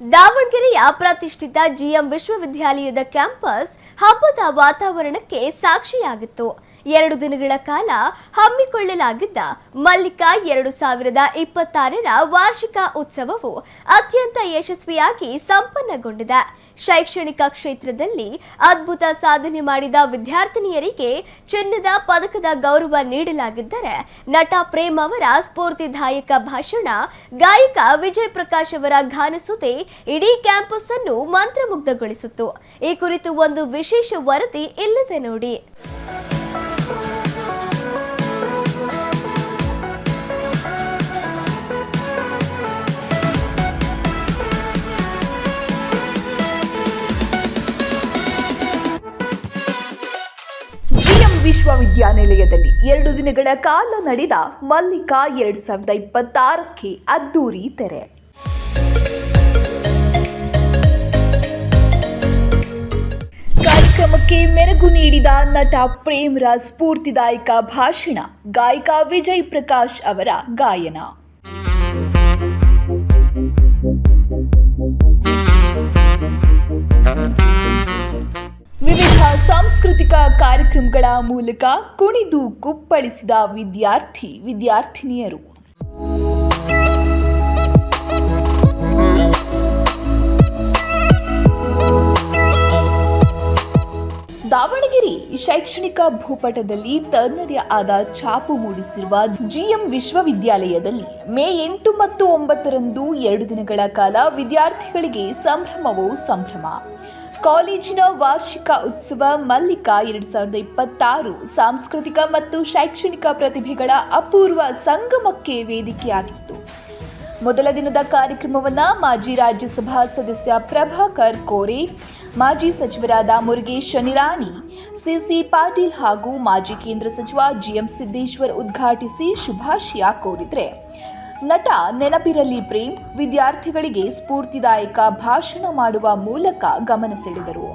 ದಾವಣಗೆರೆಯ ಪ್ರತಿಷ್ಠಿತ ಜಿಎಂ ವಿಶ್ವವಿದ್ಯಾಲಯದ ಕ್ಯಾಂಪಸ್ ಹಬ್ಬದ ವಾತಾವರಣಕ್ಕೆ ಸಾಕ್ಷಿಯಾಗಿತ್ತು. 2 ದಿನಗಳ ಕಾಲ ಹಮ್ಮಿಕೊಳ್ಳಲಾಗಿದ್ದ ಮಲ್ಲಿಕಾ 2026ರ ವಾರ್ಷಿಕ ಉತ್ಸವವು ಅತ್ಯಂತ ಯಶಸ್ವಿಯಾಗಿ ಸಂಪನ್ನಗೊಂಡಿದೆ. ಶೈಕ್ಷಣಿಕ ಕ್ಷೇತ್ರದಲ್ಲಿ ಅದ್ಭುತ ಸಾಧನೆ ಮಾಡಿದ ವಿದ್ಯಾರ್ಥಿನಿಯರಿಗೆ ಚಿನ್ನದ ಪದಕದ ಗೌರವ ನೀಡಲಾಗಿದ್ದರೆ, ನಟ ಪ್ರೇಮ್ ಅವರ ಸ್ಫೂರ್ತಿದಾಯಕ ಭಾಷಣ, ಗಾಯಕ ವಿಜಯ್ ಪ್ರಕಾಶ್ ಅವರ ಗಾನಸುದ್ದಿ ಇಡೀ ಕ್ಯಾಂಪಸ್ ಅನ್ನು ಮಂತ್ರಮುಗ್ಧಗೊಳಿಸಿತು. ಈ ಕುರಿತು ಒಂದು ವಿಶೇಷ ವರದಿ ಇಲ್ಲಿದೆ ನೋಡಿ. ವಿಶ್ವವಿದ್ಯಾನಿಲಯದಲ್ಲಿ 2 ದಿನಗಳ ಕಾಲ ನಡೆದ ಮಲ್ಲಿಕಾ 2026ಕ್ಕೆ ಅದ್ದೂರಿ ತೆರೆ. ಕಾರ್ಯಕ್ರಮಕ್ಕೆ ಮೆರುಗು ನೀಡಿದ ನಟ ಪ್ರೇಮ್ರ ಸ್ಫೂರ್ತಿದಾಯಕ ಭಾಷಣ, ಗಾಯಕ ವಿಜಯ್ ಪ್ರಕಾಶ್ ಅವರ ಗಾಯನ. ವಿವಿಧ ಸಾಂಸ್ಕೃತಿಕ ಕಾರ್ಯಕ್ರಮಗಳ ಮೂಲಕ ಕುಣಿದು ಕುಪ್ಪಳಿಸಿದ ವಿದ್ಯಾರ್ಥಿನಿಯರು. ದಾವಣಗೆರೆ ಶೈಕ್ಷಣಿಕ ಭೂಪಟದಲ್ಲಿ ತನ್ನದೇ ಆದ ಛಾಪು ಮೂಡಿಸಿರುವ ಜಿಎಂ ವಿಶ್ವವಿದ್ಯಾಲಯದಲ್ಲಿ ಮೇ 8 ಮತ್ತು 9ರಂದು 2 ದಿನಗಳ ಕಾಲ ವಿದ್ಯಾರ್ಥಿಗಳಿಗೆ ಸಂಭ್ರಮವೋ ಸಂಭ್ರಮ. ಕಾಲೇಜಿನ ವಾರ್ಷಿಕ ಉತ್ಸವ ಮಲ್ಲಿಕಾ 2026 ಸಾಂಸ್ಕೃತಿಕ ಮತ್ತು ಶೈಕ್ಷಣಿಕ ಪ್ರತಿಭೆಗಳ ಅಪೂರ್ವ ಸಂಗಮಕ್ಕೆ ವೇದಿಕೆಯಾಗಿತ್ತು. ಮೊದಲ ದಿನದ ಕಾರ್ಯಕ್ರಮವನ್ನು ಮಾಜಿ ರಾಜ್ಯಸಭಾ ಸದಸ್ಯ ಪ್ರಭಾಕರ್ ಕೋರೆ, ಮಾಜಿ ಸಚಿವರಾದ ಮುರುಗೇಶ್ ನಿರಾಣಿ, ಸಿಸಿ ಪಾಟೀಲ್ ಹಾಗೂ ಮಾಜಿ ಕೇಂದ್ರ ಸಚಿವ ಜಿಎಂ ಸಿದ್ದೇಶ್ವರ್ ಉದ್ಘಾಟಿಸಿ ಶುಭಾಶಯ ಕೋರಿದರೆ, ನಟ ನೆನಪಿರಲಿ ಪ್ರೇಮ್ ವಿದ್ಯಾರ್ಥಿಗಳಿಗೆ ಸ್ಫೂರ್ತಿದಾಯಕ ಭಾಷಣ ಮಾಡುವ ಮೂಲಕ ಗಮನ ಸೆಳೆದರು.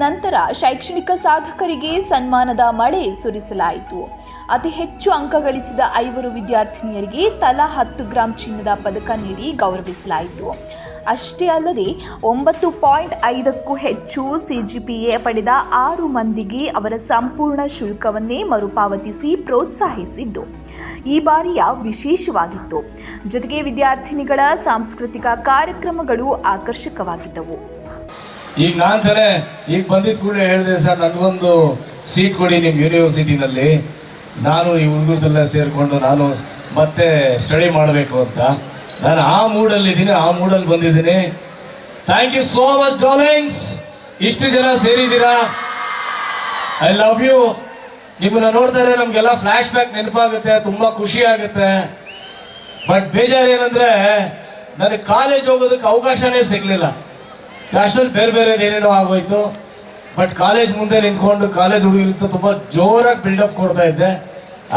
ನಂತರ ಶೈಕ್ಷಣಿಕ ಸಾಧಕರಿಗೆ ಸನ್ಮಾನದ ಮಳೆ ಸುರಿಸಲಾಯಿತು. ಅತಿ ಹೆಚ್ಚು ಅಂಕ ಗಳಿಸಿದ 5 ವಿದ್ಯಾರ್ಥಿನಿಯರಿಗೆ ತಲಾ 10 ಗ್ರಾಂ ಚಿನ್ನದ ಪದಕ ನೀಡಿ ಗೌರವಿಸಲಾಯಿತು. ಅಷ್ಟೇ ಅಲ್ಲದೆ 9.5ಕ್ಕೂ ಹೆಚ್ಚು ಸಿಜಿಪಿಎ ಪಡೆದ 6 ಮಂದಿಗೆ ಅವರ ಸಂಪೂರ್ಣ ಶುಲ್ಕವನ್ನೇ ಮರುಪಾವತಿಸಿ ಪ್ರೋತ್ಸಾಹಿಸಿದ್ದು ಈ ಬಾರಿಯ ವಿಶೇಷವಾಗಿತ್ತು. ಜೊತೆಗೆ ವಿದ್ಯಾರ್ಥಿನಿಗಳ ಸಾಂಸ್ಕೃತಿಕ ಕಾರ್ಯಕ್ರಮಗಳು ಆಕರ್ಷಕವಾಗಿದ್ದವು. ಈಗ ಈಗ ಬಂದಿದ್ದ ಕೂಡ ಹೇಳಿದೆ, ಸರ್ ನನಗೊಂದು ಸೀಟ್ ಕೊಡಿ ನಿಮ್ಮ ಯೂನಿವರ್ಸಿಟಿನಲ್ಲಿ, ನಾನು ಈ ಹುಡುಗರದೆಲ್ಲ ಸೇರಿಕೊಂಡು ನಾನು ಮತ್ತೆ ಸ್ಟಡಿ ಮಾಡಬೇಕು ಅಂತ. ನಾನು ಆ ಮೂಡಲ್ಲಿದ್ದೀನಿ, ಆ ಮೂಡಲ್ಲಿ ಬಂದಿದ್ದೀನಿ. Thank you so much darlings, ಇಷ್ಟು ಜನ ಸೇರಿದ್ದೀರಾ. I love you. ನಿಮ್ಮನ್ನ ನೋಡ್ತಾರೆ ನಮಗೆಲ್ಲ ಫ್ಲ್ಯಾಶ್ ಬ್ಯಾಕ್ ನೆನಪಾಗುತ್ತೆ, ತುಂಬ ಖುಷಿ ಆಗುತ್ತೆ. ಬಟ್ ಬೇಜಾರೇನೆಂದರೆ ನನಗೆ ಕಾಲೇಜ್ ಹೋಗೋದಕ್ಕೆ ಅವಕಾಶನೇ ಸಿಗಲಿಲ್ಲ. ಅಷ್ಟರಲ್ಲಿ ಬೇರೆ ಏನೇನೋ ಆಗೋಯ್ತು. ಬಟ್ ಕಾಲೇಜ್ ಮುಂದೆ ನಿಂತ್ಕೊಂಡು ಕಾಲೇಜ್ ಹುಡುಗರಿತ್ತು ತುಂಬ ಜೋರಾಗಿ ಬಿಲ್ಡಪ್ ಕೊಡ್ತಾ ಇದ್ದೆ.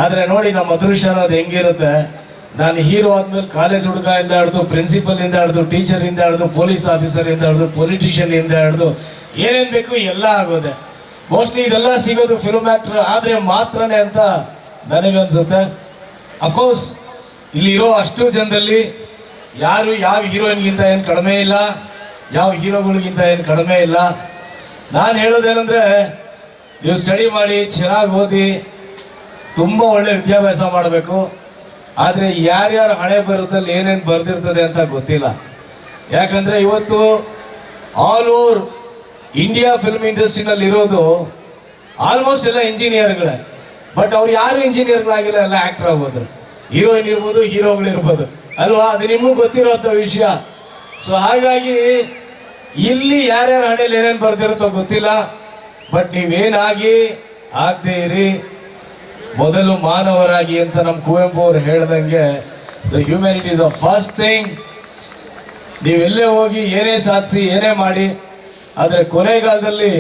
ಆದರೆ ನೋಡಿ ನಮ್ಮ ಅದೃಷ್ಟ ಅನ್ನೋದು ಹೆಂಗಿರುತ್ತೆ. ನಾನು ಹೀರೋ ಆದ್ಮೇಲೆ ಕಾಲೇಜ್ ಹುಡುಗದಿಂದ ಹಿಡಿದು ಪ್ರಿನ್ಸಿಪಲಿಂದ ಹಿಡಿದು ಟೀಚರಿಂದ ಹಿಡಿದು ಪೊಲೀಸ್ ಆಫೀಸರಿಂದ ಹಿಡಿದು ಪೊಲಿಟಿಷಿಯನ್ನಿಂದ ಹಿಡಿದು ಏನೇನು ಬೇಕು ಎಲ್ಲ ಆಗೋದೆ. ಮೋಸ್ಟ್ಲಿ ಇದೆಲ್ಲ ಸಿಗೋದು ಫಿಲ್ಮ್ ಆ್ಯಕ್ಟರ್ ಆದರೆ ಮಾತ್ರನೇ ಅಂತ ನನಗನ್ಸುತ್ತೆ. ಅಫ್ಕೋರ್ಸ್ ಇಲ್ಲಿರೋ ಅಷ್ಟು ಜನದಲ್ಲಿ ಯಾರು ಯಾವ ಹೀರೋಯಿನ್ಗಿಂತ ಏನು ಕಡಿಮೆ ಇಲ್ಲ, ಯಾವ ಹೀರೋಗಳಿಗಿಂತ ಏನು ಕಡಿಮೆ ಇಲ್ಲ. ನಾನು ಹೇಳೋದೇನೆಂದರೆ, ನೀವು ಸ್ಟಡಿ ಮಾಡಿ ಚೆನ್ನಾಗಿ ಓದಿ ತುಂಬ ಒಳ್ಳೆ ವಿದ್ಯಾಭ್ಯಾಸ ಮಾಡಬೇಕು. ಆದರೆ ಯಾರ್ಯಾರ ಹಣೆ ಬರದಲ್ಲಿ ಏನೇನು ಬರೆದಿರ್ತದೆ ಅಂತ ಗೊತ್ತಿಲ್ಲ. ಯಾಕಂದರೆ ಇವತ್ತು ಆಲ್ ಓವರ್ ಇಂಡಿಯಾ ಫಿಲ್ಮ್ ಇಂಡಸ್ಟ್ರಿನಲ್ಲಿ ಇರೋದು ಆಲ್ಮೋಸ್ಟ್ ಎಲ್ಲ ಇಂಜಿನಿಯರ್ಗಳೇ. ಬಟ್ ಅವ್ರು ಯಾರು ಇಂಜಿನಿಯರ್ಗಳಾಗಿಲ್ಲ, ಎಲ್ಲ ಆ್ಯಕ್ಟರ್ ಆಗ್ಬೋದು, ಹೀರೋಯಿನ್ ಇರ್ಬೋದು, ಹೀರೋಗಳಿರ್ಬೋದು ಅಲ್ವಾ? ಅದು ನಿಮಗೂ ಗೊತ್ತಿರೋಂಥ ವಿಷಯ. ಸೊ ಹಾಗಾಗಿ ಇಲ್ಲಿ ಯಾರ್ಯಾರ ಹಣೆಯಲ್ಲಿ ಏನೇನು ಬರ್ದಿರುತ್ತೋ ಗೊತ್ತಿಲ್ಲ. ಬಟ್ ನೀವೇನಾಗಿ ಆಗದೆ ಇರಿ, ಮೊದಲು ಮಾನವರಾಗಿ ಅಂತ ನಮ್ಮ ಕುವೆಂಪು ಅವರು ಹೇಳ್ದಂಗೆ, the humanity is the first thing. ನೀವೆಲ್ಲೇ ಹೋಗಿ ಏನೇ ಸಾಧಿಸಿ ಏನೇ ಮಾಡಿ, ಆದರೆ ಕೊನೆಗಾಲದಲ್ಲಿ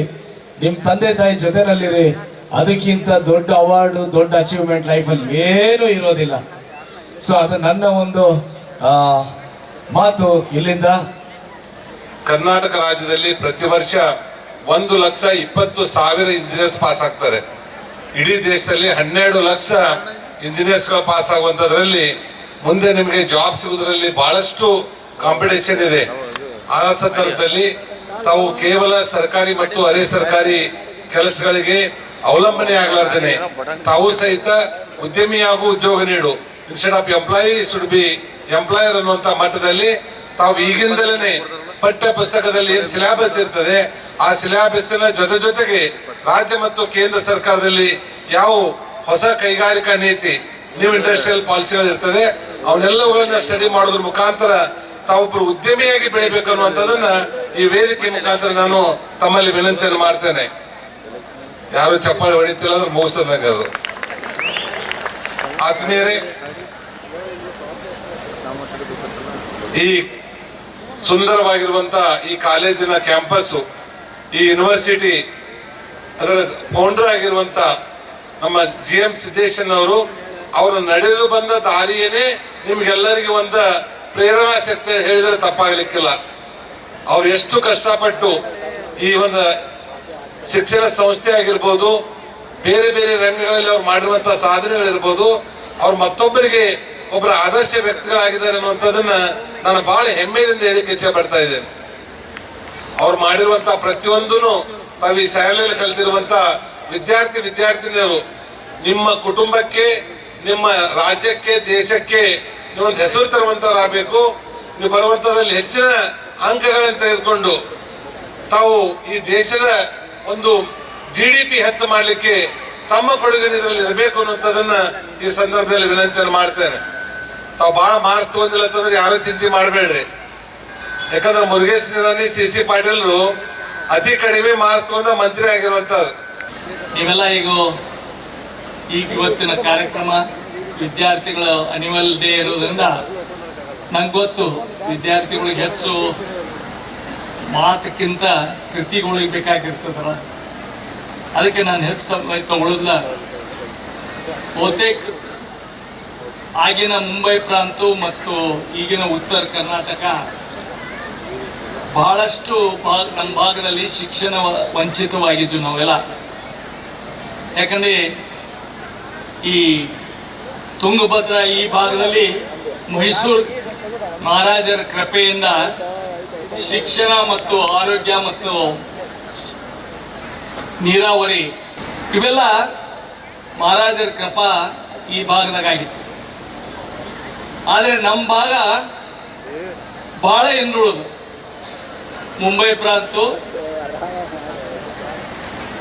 ನಿಮ್ಮ ತಂದೆ ತಾಯಿ ಜೊತೆನಲ್ಲಿರಿ. ಅದಕ್ಕಿಂತ ದೊಡ್ಡ ಅವಾರ್ಡು, ದೊಡ್ಡ ಅಚೀವ್ಮೆಂಟ್ ಲೈಫಲ್ಲಿ ಏನೂ ಇರೋದಿಲ್ಲ. ಸೊ ಅದು ನನ್ನ ಒಂದು ಮಾತು. ಇಲ್ಲಿಂದ ಕರ್ನಾಟಕ ರಾಜ್ಯದಲ್ಲಿ ಪ್ರತಿ ವರ್ಷ 1,20,000 ಇಂಜಿನಿಯರ್ಸ್ ಪಾಸ್ ಆಗ್ತಾರೆ. ಇಡೀ ದೇಶದಲ್ಲಿ 12 ಲಕ್ಷ ಇಂಜಿನಿಯರ್ಸ್ಗಳು ಪಾಸ್ ಆಗುವಂಥದ್ರಲ್ಲಿ ಮುಂದೆ ನಿಮಗೆ ಜಾಬ್ ಸಿಗೋದ್ರಲ್ಲಿ ಬಹಳಷ್ಟು ಕಾಂಪಿಟೇಷನ್ ಇದೆ. ಆ ಸಂದರ್ಭದಲ್ಲಿ ತಾವು ಕೇವಲ ಸರ್ಕಾರಿ ಮತ್ತು ಅರೆ ಸರ್ಕಾರಿ ಕೆಲಸಗಳಿಗೆ ಅವಲಂಬನೆ ಆಗ್ಲಾರ್ದೇನೆ ತಾವು ಸಹಿತ ಉದ್ಯಮಿಯಾಗೂ ಉದ್ಯೋಗ ನೀಡು, instead of employee should be employer ಅನ್ನುವಂತ ಮಟ್ಟದಲ್ಲಿ ತಾವು ಈಗಿಂದಲೇ ಪಠ್ಯ ಪುಸ್ತಕದಲ್ಲಿ ಏನು ಸಿಲೆಬಸ್ ಇರ್ತದೆ ಆ ಸಿಲೆಬಸ್ನ ಜೊತೆಗೆ ರಾಜ್ಯ ಮತ್ತು ಕೇಂದ್ರ ಸರ್ಕಾರದಲ್ಲಿ ಯಾವ ಹೊಸ ಕೈಗಾರಿಕಾ ನೀತಿ ನ್ಯೂ ಇಂಡಸ್ಟ್ರಿಯಲ್ ಪಾಲಿಸಿಗಳು ಇರ್ತದೆ ಅವನ್ನೆಲ್ಲವುಗಳನ್ನ ಸ್ಟಡಿ ಮಾಡೋದ್ರ ಮುಖಾಂತರ ತಾವೊಬ್ಬರು ಉದ್ಯಮಿಯಾಗಿ ಬೆಳಿಬೇಕು ಅನ್ನುವಂಥದ್ದನ್ನ ಈ ವೇದಿಕೆ ಮುಖಾಂತರ ನಾನು ತಮ್ಮಲ್ಲಿ ವಿನಂತಿಯನ್ನು ಮಾಡ್ತೇನೆ. ಯಾರು ಚಪ್ಪಾಳೆ ಹೊಡಿತಿಲ್ಲ ಅಂದ್ರೆ ಮುಗಿಸದಂಗೆ ಅದು. ಆತ್ಮೀಯರೇ, ಈ ಸುಂದರವಾಗಿರುವಂತ ಈ ಕಾಲೇಜಿನ ಕ್ಯಾಂಪಸ್, ಈ ಯೂನಿವರ್ಸಿಟಿ, ಅದರ ಫೌಂಡರ್ ಆಗಿರುವಂತ ನಮ್ಮ GM ಸಿದ್ದೇಶನ್ ಅವರು ನಡೆದು ಬಂದ ದಾರಿಯೇನೆ ನಿಮ್ಗೆಲ್ಲರಿಗೂ ಒಂದು ಪ್ರೇರಣಾ ಶಕ್ತಿ ಹೇಳಿದ್ರೆ ತಪ್ಪಾಗ್ಲಿಕ್ಕಿಲ್ಲ. ಅವ್ರು ಎಷ್ಟು ಕಷ್ಟಪಟ್ಟು ಈ ಒಂದು ಶಿಕ್ಷಣ ಸಂಸ್ಥೆ ಆಗಿರ್ಬೋದು, ಬೇರೆ ಬೇರೆ ರಂಗಗಳಲ್ಲಿ ಅವ್ರು ಮಾಡಿರುವಂತಹ ಸಾಧನೆಗಳಿರ್ಬೋದು, ಅವ್ರು ಮತ್ತೊಬ್ಬರಿಗೆ ಒಬ್ಬರ ಆದರ್ಶ ವ್ಯಕ್ತಿಗಳಾಗಿದ್ದಾರೆ ಅನ್ನುವಂಥದ್ದನ್ನ ನಾನು ಬಹಳ ಹೆಮ್ಮೆಯಿಂದ ಹೇಳಿಕ್ಕೆ ಇಚ್ಛೆ ಪಡ್ತಾ ಇದ್ದೇನೆ. ಅವ್ರು ಮಾಡಿರುವಂತಹ ಪ್ರತಿಯೊಂದೂ ತಾವು ಈ ಶಾಲೆಯಲ್ಲಿ ಕಲಿತಿರುವಂತ ವಿದ್ಯಾರ್ಥಿನಿಯರು ನಿಮ್ಮ ಕುಟುಂಬಕ್ಕೆ, ನಿಮ್ಮ ರಾಜ್ಯಕ್ಕೆ, ದೇಶಕ್ಕೆ ನೀವೊಂದು ಹೆಸರು ತರುವಂತವರಾಗಬೇಕು. ನೀವು ಬರುವಂತದಲ್ಲಿ ಹೆಚ್ಚಿನ ಅಂಕಗಳನ್ನು ತೆಗೆದುಕೊಂಡು ತಾವು ಈ ದೇಶದ ಒಂದು GDP ಹೆಚ್ಚು ಮಾಡಲಿಕ್ಕೆ ತಮ್ಮ ಕೊಡುಗೆ ಇದರಲ್ಲಿ ಇರಬೇಕು ಅನ್ನುವಂಥದ್ದನ್ನ ಈ ಸಂದರ್ಭದಲ್ಲಿ ವಿನಂತಿಯನ್ನು ಮಾಡ್ತೇನೆ. ತಾವು ಬಹಳ ಮಾರ್ಕ್ಸ್ ತಗೊಂಡಿಲ್ಲ ಅಂತಂದ್ರೆ ಯಾರು ಚಿಂತೆ ಮಾಡಬೇಡ್ರಿ. ಯಾಕಂದ್ರೆ ಮುರುಗೇಶ್ ನಿರಾಣಿ, CC ಪಾಟೀಲ್ರು ಅತಿ ಕಡಿಮೆ ಮಾರ್ಕ್ಸ್ ತಗೊಂಡ ಮಂತ್ರಿ ಆಗಿರುವಂತದ್ದು. ನೀವೆಲ್ಲ ಈಗ ಇವತ್ತಿನ ಕಾರ್ಯಕ್ರಮ ವಿದ್ಯಾರ್ಥಿಗಳ ಅನ್ಯುವಲ್ ಡೇ ಇರೋದ್ರಿಂದ ನಂಗೆ ಗೊತ್ತು ವಿದ್ಯಾರ್ಥಿಗಳಿಗೆ ಹೆಚ್ಚು ಮಾತಕ್ಕಿಂತ ಕೃತಿಗಳಿಗೆ ಬೇಕಾಗಿರ್ತದಲ್ಲ, ಅದಕ್ಕೆ ನಾನು ಹೆಚ್ಚು ಸಮಯ ತಗೊಳ್ಳೋದಿಲ್ಲ. ಬಹುತೇಕ ಆಗಿನ ಮುಂಬೈ ಪ್ರಾಂತ ಮತ್ತು ಈಗಿನ ಉತ್ತರ ಕರ್ನಾಟಕ ಬಹಳಷ್ಟು ನಮ್ಮ ಭಾಗದಲ್ಲಿ ಶಿಕ್ಷಣ ವಂಚಿತವಾಗಿದ್ದು ನಾವೆಲ್ಲ. ಯಾಕಂದರೆ ಈ ತುಂಗಭದ್ರಾ ಈ ಭಾಗದಲ್ಲಿ ಮೈಸೂರು ಮಹಾರಾಜರ ಕೃಪೆಯಿಂದ ಶಿಕ್ಷಣ ಮತ್ತು ಆರೋಗ್ಯ ಮತ್ತು ನೀರಾವರಿ ಇವೆಲ್ಲ ಮಹಾರಾಜರ ಕೃಪಾ ಈ ಭಾಗದಾಗಿತ್ತು. ಆದರೆ ನಮ್ಮ ಭಾಗ ಬಹಳ ಹಿಂದುಳಿದು. ಮುಂಬೈ ಪ್ರಾಂತ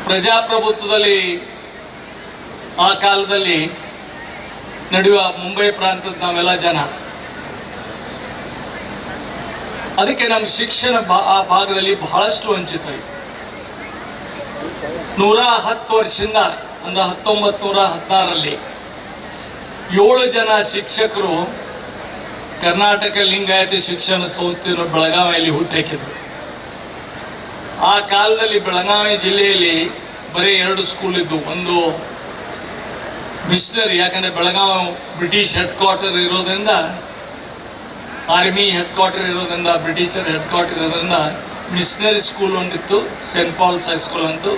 ಪ್ರಜಾಪ್ರಭುತ್ವದಲ್ಲಿ ಆ ಕಾಲದಲ್ಲಿ ನಡೆಯುವ ಮುಂಬೈ ಪ್ರಾಂತದ ನಾವೆಲ್ಲ ಜನ. ಅದಕ್ಕೆ ನಮ್ಮ ಶಿಕ್ಷಣ ಆ ಭಾಗದಲ್ಲಿ ಬಹಳಷ್ಟು ವಂಚಿತ. 110 ವರ್ಷದಿಂದ ಅಂದ್ರೆ 1916ರಲ್ಲಿ 7 ಜನ ಶಿಕ್ಷಕರು ಕರ್ನಾಟಕ ಲಿಂಗಾಯತ ಶಿಕ್ಷಣ ಸಂಸ್ಥೆಯನ್ನು ಬೆಳಗಾವಿಯಲ್ಲಿ ಹುಟ್ಟಾಕಿದ್ರು. ಆ ಕಾಲದಲ್ಲಿ ಬೆಳಗಾವಿ ಜಿಲ್ಲೆಯಲ್ಲಿ ಬರೀ 2 ಸ್ಕೂಲ್ ಇದ್ದು. ಒಂದು ಮಿಷನರಿ, ಯಾಕಂದರೆ ಬೆಳಗಾವಿ ಬ್ರಿಟಿಷ್ ಹೆಡ್ ಕ್ವಾರ್ಟರ್ ಇರೋದ್ರಿಂದ, ಆರ್ಮಿ ಹೆಡ್ ಕ್ವಾರ್ಟರ್ ಇರೋದ್ರಿಂದ, ಬ್ರಿಟಿಷರ್ ಹೆಡ್ ಕ್ವಾರ್ಟರ್ ಇರೋದ್ರಿಂದ ಮಿಷನರಿ ಸ್ಕೂಲ್ ಒಂದಿತ್ತು, ಸೆಂಟ್ ಪಾಲ್ಸ್ ಹೈಸ್ಕೂಲ್ ಅಂತೂ.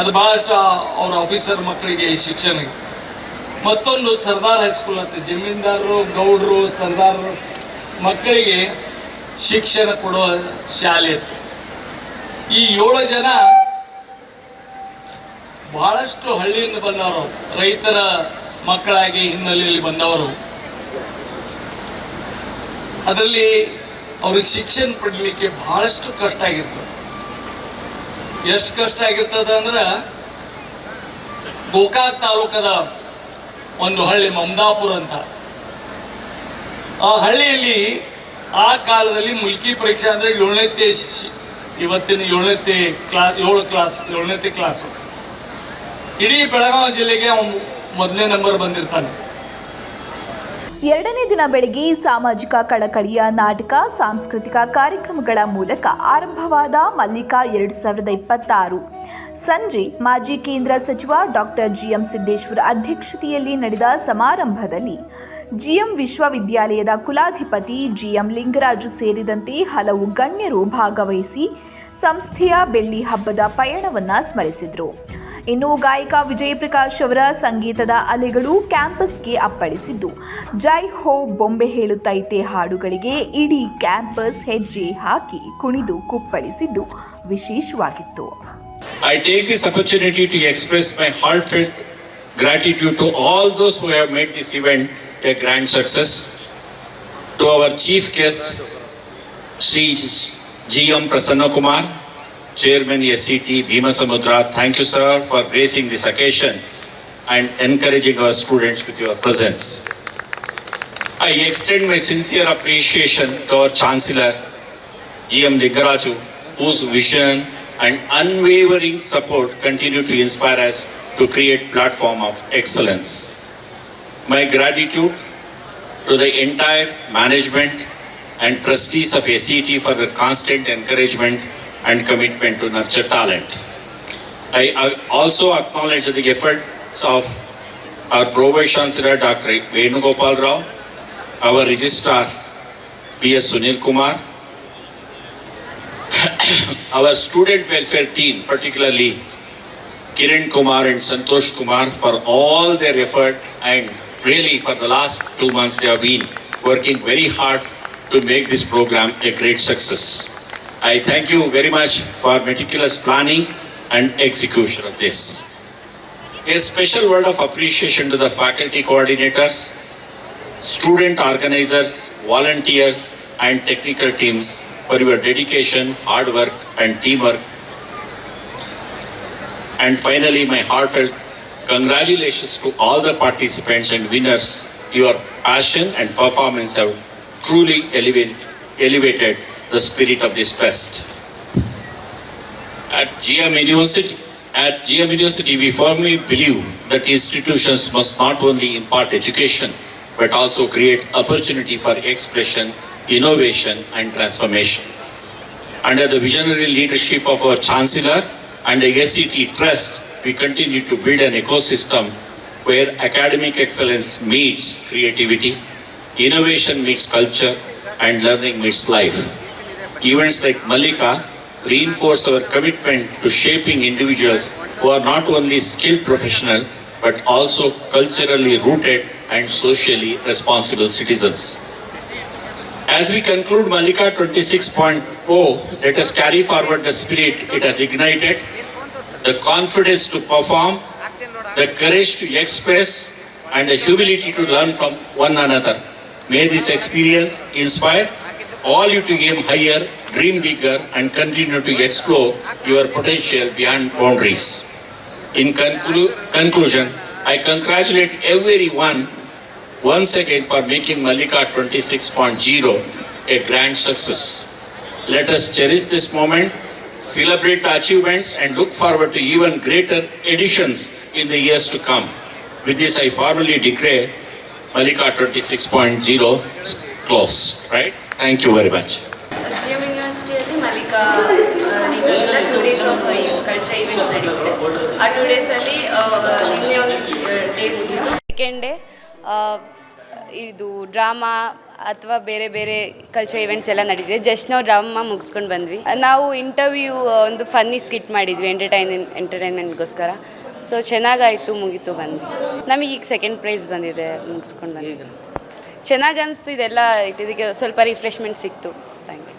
ಅದು ಭಾಳಷ್ಟು ಅವ್ರ ಆಫೀಸರ್ ಮಕ್ಕಳಿಗೆ ಶಿಕ್ಷಣ. ಮತ್ತೊಂದು ಸರ್ದಾರ್ ಹೈಸ್ಕೂಲ್ ಅಂತ, ಜಮೀನ್ದಾರರು, ಗೌಡರು, ಸರ್ದಾರರು ಮಕ್ಕಳಿಗೆ ಶಿಕ್ಷಣ ಕೊಡುವ ಶಾಲೆ ಇತ್ತು. ಈ 7 ಜನ ಬಹಳಷ್ಟು ಹಳ್ಳಿಯಿಂದ ಬಂದವರು, ರೈತರ ಮಕ್ಕಳಾಗಿ ಹಿನ್ನೆಲೆಯಲ್ಲಿ ಬಂದವರು. ಅದರಲ್ಲಿ ಅವ್ರಿಗೆ ಶಿಕ್ಷಣ ಪಡಲಿಕ್ಕೆ ಬಹಳಷ್ಟು ಕಷ್ಟ ಆಗಿರ್ತದೆ. ಎಷ್ಟು ಕಷ್ಟ ಆಗಿರ್ತದೆ ಅಂದ್ರೆ, ಗೋಕಾಕ್ ತಾಲೂಕದ ಒಂದು ಹಳ್ಳಿ ಮಮದಾಪುರ ಅಂತ, ಆ ಹಳ್ಳಿಯಲ್ಲಿ ಆ ಕಾಲದಲ್ಲಿ ಮುಲ್ಕಿ ಪರೀಕ್ಷೆ ಅಂದರೆ 7ನೇ ಇವತ್ತಿನ 7ನೇ ಕ್ಲಾಸು ಇಡೀ ಬೆಳಗಾವಿ ಜಿಲ್ಲೆಗೆ ಅವನು ಮೊದಲನೇ ನಂಬರ್ ಬಂದಿರ್ತಾನೆ. 2ನೇ ದಿನ ಬೆಳಗ್ಗೆ ಸಾಮಾಜಿಕ ಕಳಕಳಿಯ ನಾಟಕ, ಸಾಂಸ್ಕೃತಿಕ ಕಾರ್ಯಕ್ರಮಗಳ ಮೂಲಕ ಆರಂಭವಾದ ಮಲ್ಲಿಕಾ 2026. ಸಂಜೆ ಮಾಜಿ ಕೇಂದ್ರ ಸಚಿವ ಡಾಕ್ಟರ್ GM ಸಿದ್ದೇಶ್ವರ ಅಧ್ಯಕ್ಷತೆಯಲ್ಲಿ ನಡೆದ ಸಮಾರಂಭದಲ್ಲಿ GM ವಿಶ್ವವಿದ್ಯಾಲಯದ ಕುಲಾಧಿಪತಿ GM ಲಿಂಗರಾಜು ಸೇರಿದಂತೆ ಹಲವು ಗಣ್ಯರು ಭಾಗವಹಿಸಿ ಸಂಸ್ಥೆಯ ಬೆಳ್ಳಿ ಹಬ್ಬದ ಪಯಣವನ್ನು ಸ್ಮರಿಸಿದರು. ಇನ್ನು ಗಾಯಕ ವಿಜಯ್ ಪ್ರಕಾಶ್ ಅವರ ಸಂಗೀತದ ಅಲೆಗಳು ಕ್ಯಾಂಪಸ್ಗೆ ಅಪ್ಪಳಿಸಿದ್ದು, ಜೈ ಹೋ ಬೊಂಬೆ ಹೇಳುತ್ತೈತೆ ಹಾಡುಗಳಿಗೆ ಇಡೀ ಕ್ಯಾಂಪಸ್ ಹೆಜ್ಜೆ ಹಾಕಿ ಕುಣಿದು ಕುಪ್ಪಳಿಸಿದ್ದು ವಿಶೇಷವಾಗಿತ್ತು. I take this opportunity to express my heartfelt gratitude to all those who have made this event a grand success. To our chief guest, Shri G.M. Prasanna Kumar, Chairman SCT Bhimasamudra, thank you sir for gracing this occasion and encouraging our students with your presence. I extend my sincere appreciation to our Chancellor G.M. Lingaraju, whose vision and unwavering support continue to inspire us to create platform of excellence. My gratitude to the entire management and trustees of SCT for their constant encouragement and commitment to nurture talent. I also acknowledge the efforts of our Pro-Vice Chancellor Dr. Venugopal Rao, our Registrar P.S. Sunil Kumar, our student welfare team, particularly Kiran Kumar and Santosh Kumar, for all their effort, and really for the last 2 months they have been working very hard to make this program a great success. I thank you very much for meticulous planning and execution of this. A special word of appreciation to the faculty coordinators, student organizers, volunteers and technical teams for your dedication, hard work and teamwork. And finally, my heartfelt congratulations to all the participants and winners. Your passion and performance have truly elevated the spirit of this fest. At GM University, we firmly believe that institutions must not only impart education, but also create opportunity for expression, innovation and transformation. Under the visionary leadership of our Chancellor and the SCT Trust, we continue to build an ecosystem where academic excellence meets creativity, innovation meets culture, and learning meets life. Events like Mallika reinforce our commitment to shaping individuals who are not only skilled professionals, but also culturally rooted and socially responsible citizens. As we conclude Mallika 26.0, let us carry forward the spirit it has ignited, the confidence to perform, the courage to express, and the humility to learn from one another. May this experience inspire all you to aim higher, dream bigger, and continue to explore your potential beyond boundaries. In conclusion, I congratulate everyone once again for making Mallika 26.0 a grand success. Let us cherish this moment, celebrate the achievements, and look forward to even greater editions in the years to come. With this, I formally declare Mallika 26.0 closed. Right? Thank you very much. GM ಯೂನಿವರ್ಸಿಟಿಯಲ್ಲಿ ಮಲ್ಲಿಕಾ ರೀಸನಿಂದ 2 days of cultural events ನಡೀತಿದೆ. ಆ 2 daysಲ್ಲಿ ನಿನ್ನೆ ಒಂದು day ಮುಗಿಯಿತು. Second day ಇದು drama ಅಥವಾ ಬೇರೆ ಬೇರೆ ಕಲ್ಚರಲ್ ಈವೆಂಟ್ಸ್ ಎಲ್ಲ ನಡೀತಿದೆ. ಜಸ್ಟ್ ನಾವು ಡ್ರಾಮಾ ಮುಗಿಸ್ಕೊಂಡು ಬಂದ್ವಿ. ನಾವು ಇಂಟರ್ವ್ಯೂ ಒಂದು ಫನ್ನಿ ಸ್ಕಿಟ್ ಮಾಡಿದ್ವಿ ಎಂಟರ್ಟೈನ್ಮೆಂಟ್ಗೋಸ್ಕರ. ಸೊ ಚೆನ್ನಾಗಾಯಿತು, ಮುಗೀತು, ಬಂದ್ವಿ. ನಮಗೆ ಈಗ ಸೆಕೆಂಡ್ ಪ್ರೈಸ್ ಬಂದಿದೆ, ಮುಗಿಸ್ಕೊಂಡು ಬಂದಿದ್ದು. ಚೆನ್ನಾಗಿ ಅನಿಸ್ತು. ಇದೆಲ್ಲ ಇದಕ್ಕೆ ಸ್ವಲ್ಪ ರಿಫ್ರೆಶ್ಮೆಂಟ್ ಸಿಕ್ತು. Thank you.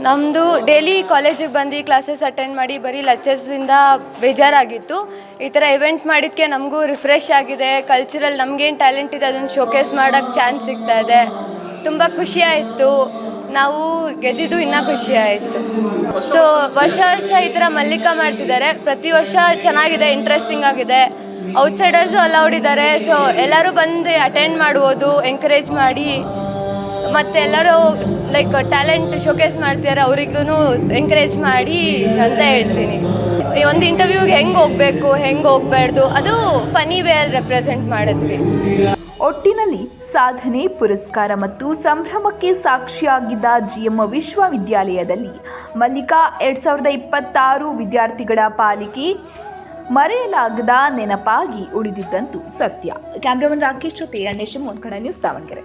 ನಮ್ಮದು ಡೈಲಿ ಕಾಲೇಜಿಗೆ ಬಂದು ಕ್ಲಾಸಸ್ ಅಟೆಂಡ್ ಮಾಡಿ ಬರೀ ಲೆಕ್ಚರ್ಸಿಂದ ಬೇಜಾರಾಗಿತ್ತು. ಈ ಥರ ಇವೆಂಟ್ ಮಾಡಿದ್ದಕ್ಕೆ ನಮಗೂ ರಿಫ್ರೆಶ್ ಆಗಿದೆ. ಕಲ್ಚರಲ್ ನಮಗೇನು ಟ್ಯಾಲೆಂಟ್ ಇದೆ ಅದನ್ನು ಶೋಕೇಸ್ ಮಾಡೋಕ್ಕೆ ಚಾನ್ಸ್ ಸಿಗ್ತಾ ಇದೆ. ತುಂಬ ಖುಷಿಯಾಯಿತು. ನಾವು ಗೆದ್ದಿದ್ದು ಇನ್ನೂ ಖುಷಿಯಾಯಿತು. ಸೊ ವರ್ಷ ಈ ಥರ ಮಲ್ಲಿಕಾ ಮಾಡ್ತಿದ್ದಾರೆ. ಪ್ರತಿ ವರ್ಷ ಚೆನ್ನಾಗಿದೆ, ಇಂಟ್ರೆಸ್ಟಿಂಗ್ ಆಗಿದೆ. ಔಟ್ಸೈಡರ್ಸು ಅಲೌಡ್ ಇದ್ದಾರೆ. ಸೊ ಎಲ್ಲರೂ ಬಂದು ಅಟೆಂಡ್ ಮಾಡ್ಬೋದು, ಎಂಕರೇಜ್ ಮಾಡಿ. ಮತ್ತು ಎಲ್ಲರೂ ಲೈಕ್ ಟ್ಯಾಲೆಂಟ್ ಶೋಕೇಸ್ ಮಾಡ್ತಿದ್ದಾರೆ, ಅವರಿಗೂ ಎಂಕರೇಜ್ ಮಾಡಿ ಅಂತ ಹೇಳ್ತೀನಿ. ಒಂದು ಇಂಟರ್ವ್ಯೂಗೆ ಹೆಂಗೆ ಹೋಗಬೇಕು, ಹೆಂಗೆ ಹೋಗಬಾರ್ದು, ಅದು ಫನಿ ವೇಯಲ್ಲಿ ರೆಪ್ರೆಸೆಂಟ್ ಮಾಡಿದ್ವಿ. ಒಟ್ಟಿನಲ್ಲಿ ಸಾಧನೆ, ಪುರಸ್ಕಾರ ಮತ್ತು ಸಂಭ್ರಮಕ್ಕೆ ಸಾಕ್ಷಿಯಾಗಿದ್ದ GM ವಿಶ್ವವಿದ್ಯಾಲಯದಲ್ಲಿ ಮಲ್ಲಿಕಾ 2026 ವಿದ್ಯಾರ್ಥಿಗಳ ಪಾಲಿಕೆ ಮರೆಯಲಾಗದ ನೆನಪಾಗಿ ಉಳಿದಿದ್ದಂತೂ ಸತ್ಯ. ಕ್ಯಾಮ್ರಾಮನ್ ರಾಕೇಶ್ ಜೊತೆ ಅಂಡೇಶ್ ನ್ಯೂಸ್ ದಾವಣಗೆರೆ.